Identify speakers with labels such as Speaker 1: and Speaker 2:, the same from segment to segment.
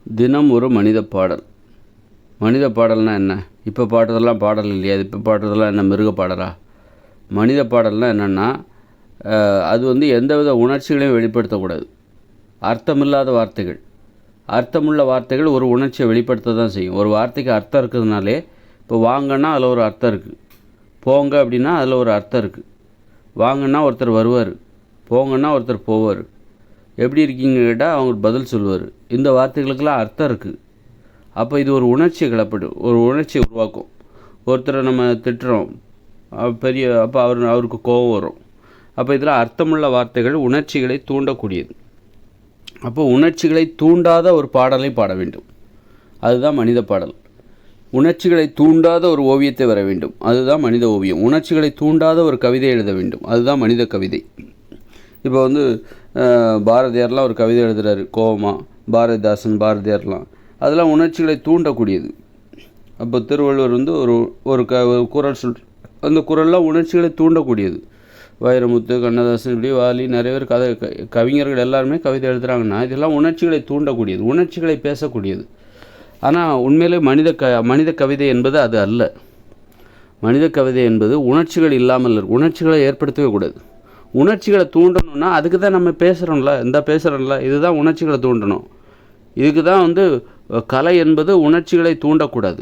Speaker 1: தினம் ஒரு மனித பாடல். மனித பாடல்னால் என்ன? இப்போ பாடுறதெல்லாம் பாடல் இல்லையா? இப்போ பாடுறதெல்லாம் என்ன மிருக பாடலா? மனித பாடல்னால் என்னென்னா, அது எந்தவித உணர்ச்சிகளையும் வெளிப்படுத்தக்கூடாது. அர்த்தமில்லாத வார்த்தைகள். அர்த்தமுள்ள வார்த்தைகள் ஒரு உணர்ச்சியை வெளிப்படுத்த தான் செய்யும். ஒரு வார்த்தைக்கு அர்த்தம் இருக்கிறதுனாலே, இப்போ வாங்கன்னா அதில் ஒரு அர்த்தம் இருக்குது, போங்க அப்படின்னா அதில் ஒரு அர்த்தம் இருக்குது. வாங்கன்னா ஒருத்தர் வருவார், போங்கன்னா ஒருத்தர் போவார். எப்படி இருக்கீங்க கேட்டால் அவங்க பதில் சொல்லுவார். இந்த வார்த்தைகளுக்கெல்லாம் அர்த்தம் இருக்குது. அப்போ இது ஒரு உணர்ச்சியை கிளப்பிடும், ஒரு உணர்ச்சியை உருவாக்கும். ஒருத்தரை நம்ம திட்டுறோம், அப்போ அவருக்கு கோபம் வரும். அப்போ இதில் அர்த்தமுள்ள வார்த்தைகள் உணர்ச்சிகளை தூண்டக்கூடியது. அப்போ உணர்ச்சிகளை தூண்டாத ஒரு பாடலை பாட வேண்டும், அதுதான் மனித பாடல். உணர்ச்சிகளை தூண்டாத ஒரு ஓவியத்தை வர வேண்டும், அதுதான் மனித ஓவியம். உணர்ச்சிகளை தூண்டாத ஒரு கவிதை எழுத வேண்டும், அதுதான் மனித கவிதை. இப்போ பாரதியார்லாம் ஒரு கவிதை எழுதுகிறாரு கோபமாக, பாரதியார்லாம் அதெல்லாம் உணர்ச்சிகளை தூண்டக்கூடியது. அப்போ திருவள்ளுவர் ஒரு குறள் அந்த குறள்லாம் உணர்ச்சிகளை தூண்டக்கூடியது. வைரமுத்து, கண்ணதாசன், இப்படி வாலி, நிறைய பேர் கவிஞர்கள் எல்லாருமே கவிதை எழுதுகிறாங்கன்னா இதெல்லாம் உணர்ச்சிகளை தூண்டக்கூடியது, உணர்ச்சிகளை பேசக்கூடியது. ஆனால் உண்மையிலே மனித கவிதை என்பது அது அல்ல. மனித கவிதை என்பது உணர்ச்சிகள் இல்லாமல் உணர்ச்சிகளை ஏற்படுத்தவே கூடாது. உணர்ச்சிகளை தூண்டணும்னா அதுக்கு தான் நம்ம பேசுகிறோம்ல, இதுதான் உணர்ச்சிகளை தூண்டணும். இதுக்கு தான் கலை என்பது உணர்ச்சிகளை தூண்டக்கூடாது,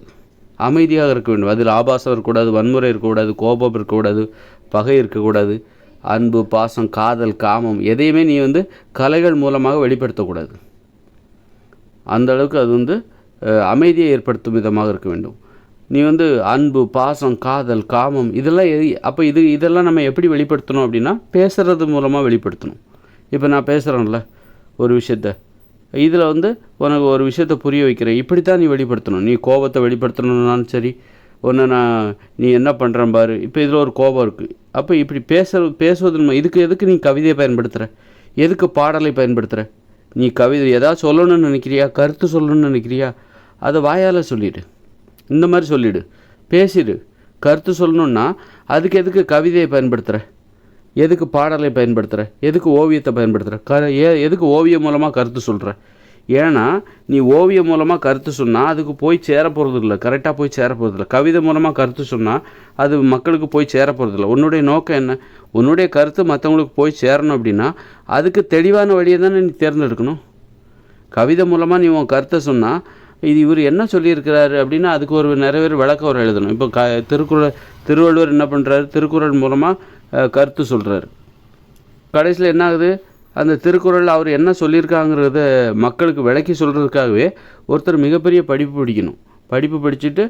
Speaker 1: அமைதியாக இருக்க வேண்டும். அதில் ஆபாசம் இருக்கக்கூடாது, வன்முறை இருக்கக்கூடாது, கோபம் இருக்கக்கூடாது, பகை இருக்கக்கூடாது, அன்பு, பாசம், காதல், காமம் எதையுமே நீ கலைகள் மூலமாக வெளிப்படுத்தக்கூடாது. அந்த அளவுக்கு அது அமைதியை ஏற்படுத்தும் விதமாக இருக்க வேண்டும். நீ அன்பு, பாசம், காதல், காமம் இதெல்லாம் அப்போ இதெல்லாம் நம்ம எப்படி வெளிப்படுத்தணும் அப்படின்னா பேசுகிறது மூலமாக வெளிப்படுத்தணும். இப்போ நான் பேசுகிறேன்ல ஒரு விஷயத்த, இதில் உனக்கு ஒரு விஷயத்தை புரிய வைக்கிறேன், இப்படித்தான் நீ வெளிப்படுத்தணும். நீ கோபத்தை வெளிப்படுத்தணுன்னாலும் சரி, நீ என்ன பண்ணுறேன் பாரு, இப்போ இதில் ஒரு கோபம் இருக்குது, அப்போ இப்படி பேசுவது எதுக்கு நீ கவிதையை பயன்படுத்துகிற, எதுக்கு பாடலை பயன்படுத்துகிற? நீ கவிதை ஏதாவது சொல்லணும்னு நினைக்கிறியா, கருத்து சொல்லணும்னு நினைக்கிறியா, அதை வாயால் சொல்லிவிடு, இந்த மாதிரி சொல்லிவிடு, பேசிடு. கருத்து சொல்லணுன்னா அதுக்கு எதுக்கு கவிதையை பயன்படுத்துகிற, எதுக்கு பாடலை பயன்படுத்துகிற, எதுக்கு ஓவியத்தை பயன்படுத்துகிற, எதுக்கு ஓவியம் மூலமாக கருத்து சொல்கிற? ஏன்னா நீ ஓவியம் மூலமாக கருத்து சொன்னால் அதுக்கு போய் சேர போகிறது இல்லை, கரெக்டாக போய் சேர போகிறது இல்லை. கவிதை மூலமாக கருத்து சொன்னால் அது மக்களுக்கு போய் சேர போகிறது இல்லை. உன்னுடைய நோக்கம் என்ன? உன்னுடைய கருத்து மற்றவங்களுக்கு போய் சேரணும் அப்படின்னா அதுக்கு தெளிவான வழியை தானே நீ தேர்ந்தெடுக்கணும். கவிதை மூலமாக நீ உன் கருத்தை சொன்னால் இவர் என்ன சொல்லியிருக்கிறாரு அப்படின்னா அதுக்கு நிறைய பேர் விளக்கம் எழுதணும். இப்போ திருவள்ளுவர் என்ன பண்ணுறாரு, திருக்குறள் மூலமாக கருத்து சொல்கிறாரு. கடைசியில் என்ன ஆகுது, அந்த திருக்குறள் அவர் என்ன சொல்லியிருக்காங்கிறத மக்களுக்கு விளக்கி சொல்கிறதுக்காகவே ஒருத்தர் மிகப்பெரிய படிப்பு படிச்சுட்டு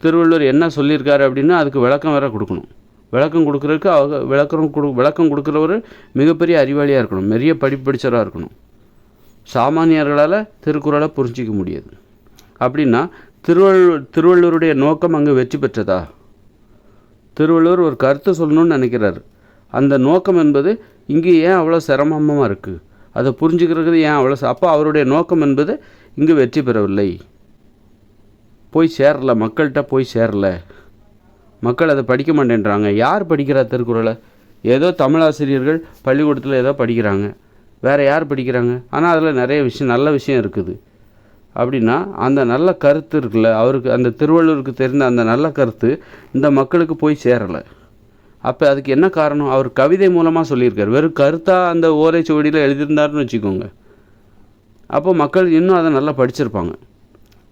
Speaker 1: திருவள்ளுவர் என்ன சொல்லியிருக்காரு அப்படின்னு அதுக்கு விளக்கம் வேற கொடுக்கணும். விளக்கம் கொடுக்குறதுக்கு விளக்கம் கொடுக்குறவர் மிகப்பெரிய அறிவாளியாக இருக்கணும், நிறைய படிப்பு படித்தவராக இருக்கணும். சாமானியர்களால் திருக்குறளை புரிஞ்சிக்க முடியாது. அப்படின்னா திருவள்ளுவருடைய நோக்கம் அங்கே வெற்றி பெற்றதா? திருவள்ளுவர் ஒரு கருத்து சொல்லணும்னு நினைக்கிறார், அந்த நோக்கம் என்பது இங்கே ஏன் அவ்வளோ சிரமமாக இருக்குது, அதை புரிஞ்சுக்கிறது ஏன் அவ்வளோ? அப்போ அவருடைய நோக்கம் என்பது இங்கே வெற்றி பெறவில்லை, போய் சேரலை, மக்கள்கிட்ட போய் சேரலை. மக்கள் அதை படிக்க மாட்டேன்றாங்க. யார் படிக்கிறா திருக்குறளை? ஏதோ தமிழாசிரியர்கள் பள்ளிக்கூடத்தில் ஏதோ படிக்கிறாங்க, வேறு யார் படிக்கிறாங்க? ஆனால் அதில் நிறைய நல்ல விஷயம் இருக்குது. அப்படின்னா அந்த நல்ல கருத்து இருக்குல்ல, அவருக்கு அந்த திருவள்ளுவருக்கு தெரிந்த அந்த நல்ல கருத்து இந்த மக்களுக்கு போய் சேரலை. அப்போ அதுக்கு என்ன காரணம்? அவர் கவிதை மூலமாக சொல்லியிருக்கார். வெறும் கருத்தாக அந்த ஓலைச்சுவடியில் எழுதியிருந்தாருன்னு வச்சுக்கோங்க, அப்போ மக்கள் இன்னும் அதை நல்லா படிச்சிருப்பாங்க.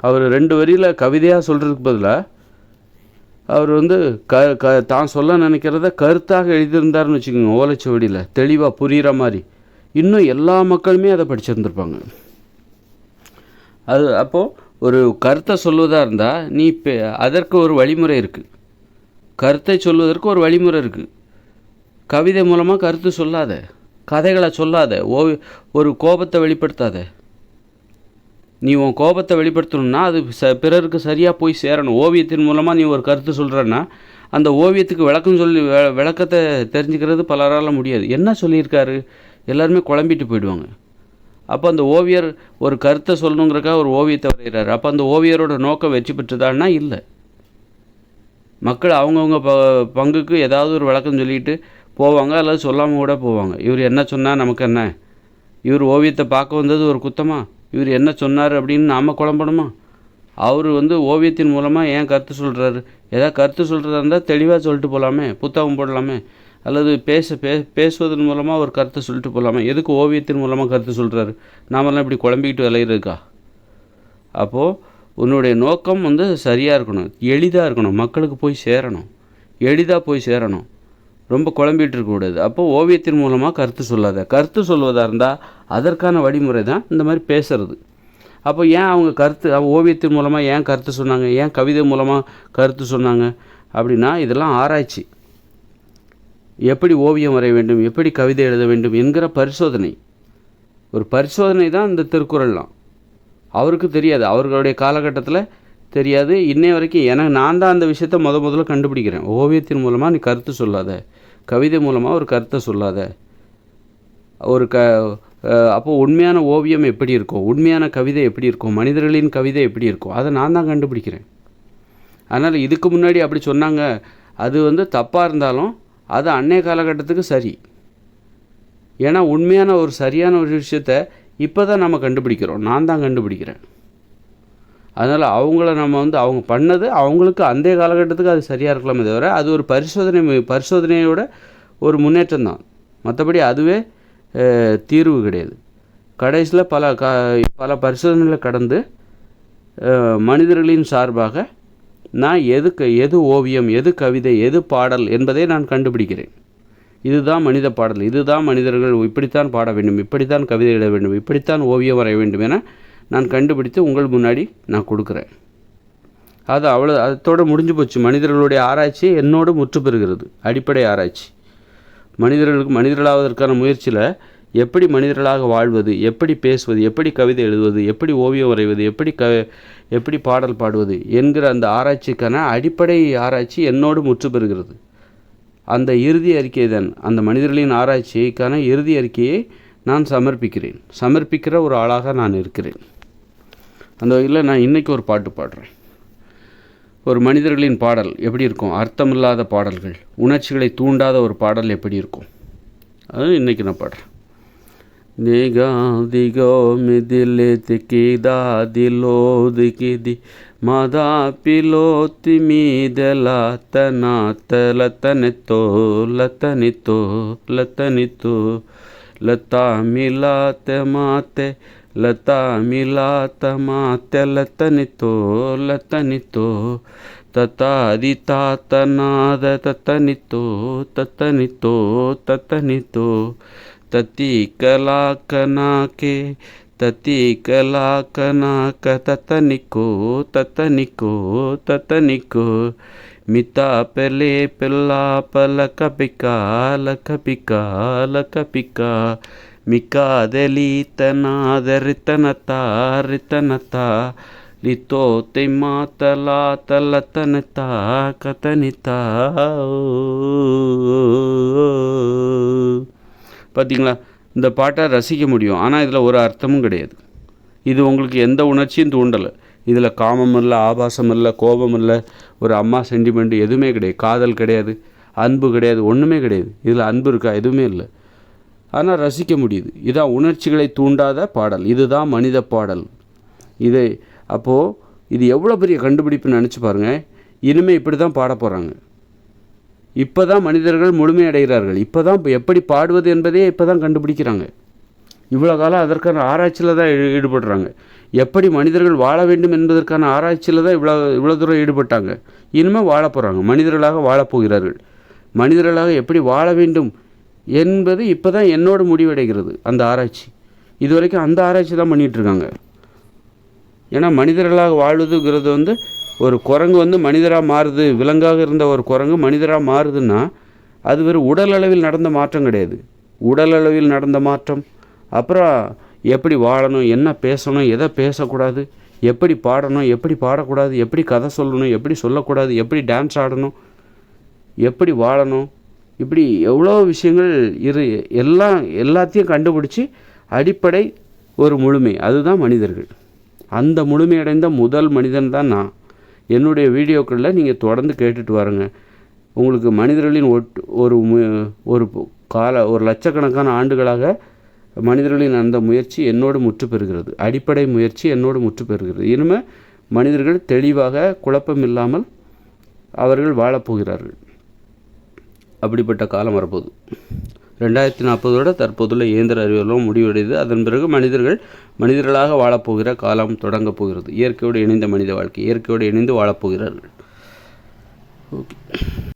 Speaker 1: அவர் 2 வரியில் கவிதையாக சொல்கிறதுக்கு பதிலாக அவர் தான் சொல்ல நினைக்கிறத கருத்தாக எழுதியிருந்தாருன்னு வச்சுக்கோங்க, ஓலைச்சுவடியில் தெளிவாக புரிகிற மாதிரி, இன்னும் எல்லா மக்களுமே அதை படிச்சிருந்துருப்பாங்க. அப்போது ஒரு கருத்தை சொல்வதாக இருந்தால் நீ அதற்கு ஒரு வழிமுறை இருக்குது, கருத்தை சொல்வதற்கு ஒரு வழிமுறை இருக்குது. கவிதை மூலமாக கருத்து சொல்லாத, கதைகளை சொல்லாத, ஒரு கோபத்தை வெளிப்படுத்தாத. நீ உன் கோபத்தை வெளிப்படுத்தணும்னா அது பிறருக்கு சரியாக போய் சேரணும். ஓவியத்தின் மூலமாக நீ ஒரு கருத்து சொல்கிறன்னா அந்த ஓவியத்துக்கு விளக்கத்தை தெரிஞ்சுக்கிறது பலரால் முடியாது. என்ன சொல்லியிருக்காரு எல்லாருமே குழம்பிட்டு போயிடுவாங்க. அப்போ அந்த ஓவியர் ஒரு கருத்தை சொல்லணுங்கிறக்காக ஒரு ஓவியத்தை வரைகிறாரு, அப்போ அந்த ஓவியரோட நோக்கம் வெற்றி பெற்றதான்னா இல்லை. மக்கள் அவங்கவுங்க பங்குக்கு ஏதாவது ஒரு விளக்கம் சொல்லிட்டு போவாங்க, அல்லது சொல்லாமல் கூட போவாங்க. இவர் என்ன சொன்னால் நமக்கு என்ன, இவர் ஓவியத்தை பார்க்க வந்தது ஒரு குத்தமா? இவர் என்ன சொன்னார் அப்படின்னு நாம் குழம்பணுமா? அவர் ஓவியத்தின் மூலமாக ஏன் கருத்து சொல்கிறாரு? ஏதாவது கருத்து சொல்கிறதா இருந்தால் தெளிவாக சொல்லிட்டு போகலாமே, புத்தகம் போடலாமே, அல்லது பேசுவதன் மூலமாக ஒரு கருத்தை சொல்லிட்டு போகலாமே. எதுக்கு ஓவியத்தின் மூலமாக கருத்து சொல்கிறாரு? நாமெல்லாம் இப்படி குழம்பிக்கிட்டு விளையிறதுக்கா? அப்போது உன்னுடைய நோக்கம் சரியாக இருக்கணும், எளிதாக இருக்கணும், மக்களுக்கு போய் சேரணும், எளிதாக போய் சேரணும், ரொம்ப குழம்பிகிட்டு இருக்கக்கூடாது. அப்போது ஓவியத்தின் மூலமாக கருத்து சொல்லாத. கருத்து சொல்வதாக இருந்தால் அதற்கான வழிமுறை தான் இந்த மாதிரி பேசுகிறது. அப்போ ஏன் அவங்க ஓவியத்தின் மூலமாக ஏன் கருத்து சொன்னாங்க, ஏன் கவிதை மூலமாக கருத்து சொன்னாங்க அப்படின்னா, இதெல்லாம் ஆராய்ச்சி. எப்படி ஓவியம் வரைய வேண்டும், எப்படி கவிதை எழுத வேண்டும் என்கிற பரிசோதனை. ஒரு பரிசோதனை தான் இந்த திருக்குறள்லாம். அவருக்கு தெரியாது, அவர்களுடைய காலகட்டத்தில் தெரியாது. இன்னை வரைக்கும் நான் தான் அந்த விஷயத்த முதல்ல கண்டுபிடிக்கிறேன். ஓவியத்தின் மூலமாக நீ கருத்து சொல்லாத, கவிதை மூலமாக ஒரு கருத்தை சொல்லாத. அப்போது உண்மையான ஓவியம் எப்படி இருக்கும், உண்மையான கவிதை எப்படி இருக்கும், மனிதர்களின் கவிதை எப்படி இருக்கும், அதை நான் தான் கண்டுபிடிக்கிறேன். அதனால் இதுக்கு முன்னாடி அப்படி சொன்னாங்க, அது தப்பாக இருந்தாலும் அது அன்னைய காலகட்டத்துக்கு சரி. ஏன்னா உண்மையான ஒரு சரியான ஒரு விஷயத்தை இப்போ தான் நம்ம கண்டுபிடிக்கிறோம், நான் தான் கண்டுபிடிக்கிறேன். அதனால் அவங்கள நம்ம அவங்க பண்ணது அவங்களுக்கு அந்த காலகட்டத்துக்கு அது சரியாக இருக்கலாமே தவிர, அது ஒரு பரிசோதனையோட ஒரு முன்னேற்றம் தான். மற்றபடி அதுவே தீர்வு கிடையாது. கடைசியில் பல பரிசோதனைகளை கடந்து மனிதர்களின் சார்பாக நான் எது ஓவியம், எது கவிதை, எது பாடல் என்பதை நான் கண்டுபிடிக்கிறேன். இதுதான் மனித பாடல், இதுதான் மனிதர்கள் இப்படித்தான் பாட வேண்டும், இப்படித்தான் கவிதை எழுத வேண்டும், இப்படித்தான் ஓவியம் வரைய வேண்டும் என நான் கண்டுபிடித்து உங்கள் முன்னாடி நான் கொடுக்குறேன். அதோடு முடிஞ்சு போச்சு. மனிதர்களுடைய ஆராய்ச்சி என்னோடு முற்று பெறுகிறது. அடிப்படை ஆராய்ச்சி மனிதர்களாவதற்கான முயற்சியில் எப்படி மனிதர்களாக வாழ்வது, எப்படி பேசுவது, எப்படி கவிதை எழுதுவது, எப்படி ஓவியம் வரைவது, எப்படி பாடல் பாடுவது என்கிற அந்த ஆராய்ச்சிக்கான அடிப்படை ஆராய்ச்சி என்னோடு முற்று பெறுகிறது. அந்த இறுதி அறிக்கை தான், அந்த மனிதர்களின் ஆராய்ச்சிக்கான இறுதி அறிக்கையை நான் சமர்ப்பிக்கிற ஒரு ஆளாக நான் இருக்கிறேன். அந்த வகையில் நான் இன்றைக்கி ஒரு பாட்டு பாடுறேன். ஒரு மனிதர்களின் பாடல் எப்படி இருக்கும், அர்த்தமில்லாத பாடல்கள், உணர்ச்சிகளை தூண்டாத ஒரு பாடல் எப்படி இருக்கும், அது இன்றைக்கி நான் பாடுறேன். दिगो मिदिले तिकिदा दिलो दिकिदी मादा पिलो तिमीदला तनात लतनितो लता मिलाते माते लता मिलाता माते लतनितो ततादिता तनाद ततनितो तती कला कनाके तती कला कनाक ततनिको मिता पले पिल्ला पलक पिका मिका दली तनादरितनता लितो तिमा तला तलतनता कतनिता. பார்த்தீங்களா, இந்த பாட்டை ரசிக்க முடியும், ஆனால் இதில் ஒரு அர்த்தமும் கிடையாது. இது உங்களுக்கு எந்த உணர்ச்சியும் தூண்டலை. இதில் காமம் இல்லை, ஆபாசம் இல்லை, கோபம் இல்லை, ஒரு அம்மா சென்டிமெண்ட் எதுவுமே கிடையாது, காதல் கிடையாது, அன்பு கிடையாது, ஒன்றுமே கிடையாது. இதில் அன்பு இருக்கா? எதுவுமே இல்லை. ஆனால் ரசிக்க முடியுது. இதான் உணர்ச்சிகளை தூண்டாத பாடல், இதுதான் மனித பாடல். அப்போது இது எவ்வளோ பெரிய கண்டுபிடிப்புன்னு நினச்சி பாருங்கள். இனிமேல் இப்படி தான் பாட போகிறாங்க. இப்போ தான் மனிதர்கள் முழுமையடைகிறார்கள். இப்போ தான் எப்படி பாடுவது என்பதே இப்போ தான் கண்டுபிடிக்கிறாங்க. இவ்வளோ காலம் அதற்கான ஆராய்ச்சியில் தான் ஈடுபடுறாங்க. எப்படி மனிதர்கள் வாழ வேண்டும் என்பதற்கான ஆராய்ச்சியில் தான் இவ்வளோ தூரம் ஈடுபட்டாங்க. இனிமேல் வாழ போகிறாங்க, மனிதர்களாக வாழப்போகிறார்கள். மனிதர்களாக எப்படி வாழ வேண்டும் என்பது இப்போ தான் என்னோட முடிவடைகிறது அந்த ஆராய்ச்சி. இது வரைக்கும் அந்த ஆராய்ச்சி தான் பண்ணிகிட்ருக்காங்க. ஏன்னா மனிதர்களாக வாழ்வதுங்கிறது ஒரு குரங்கு மனிதராக மாறுது, விலங்காக இருந்த ஒரு குரங்கு மனிதராக மாறுதுன்னா அது வெறும் உடல் அளவில் நடந்த மாற்றம் கிடையாது. உடல் அளவில் நடந்த மாற்றம், அப்புறம் எப்படி வாழணும், என்ன பேசணும், எதை பேசக்கூடாது, எப்படி பாடணும், எப்படி பாடக்கூடாது, எப்படி கதை சொல்லணும், எப்படி சொல்லக்கூடாது, எப்படி டான்ஸ் ஆடணும், எப்படி வாழணும், இப்படி எவ்வளோ விஷயங்கள் எல்லாத்தையும் கண்டுபிடிச்சி அடிப்படை ஒரு முழுமை, அதுதான் மனிதர்கள். அந்த முழுமையடைந்த முதல் மனிதன் தான் நான். என்னுடைய வீடியோக்களில் நீங்கள் தொடர்ந்து கேட்டுட்டு வாருங்க. உங்களுக்கு மனிதர்களின் ஒரு லட்சக்கணக்கான ஆண்டுகளாக மனிதர்களின் அந்த முயற்சி என்னோடு முற்று பெறுகிறது. அடிப்படை முயற்சி என்னோடு முற்று பெறுகிறது. இனிமேல் மனிதர்கள் தெளிவாக குழப்பம் இல்லாமல் அவர்கள் வாழப்போகிறார்கள். அப்படிப்பட்ட காலம் வரப்போகுது. 2040 தற்போதுள்ள இயந்திர அறிவியலும் முடிவடைந்து அதன் பிறகு மனிதர்களாக வாழப்போகிற காலம் தொடங்கப் போகிறது. இயற்கையோடு இணைந்த மனித வாழ்க்கை, இயற்கையோடு இணைந்து வாழப்போகிறார்கள். ஓகே.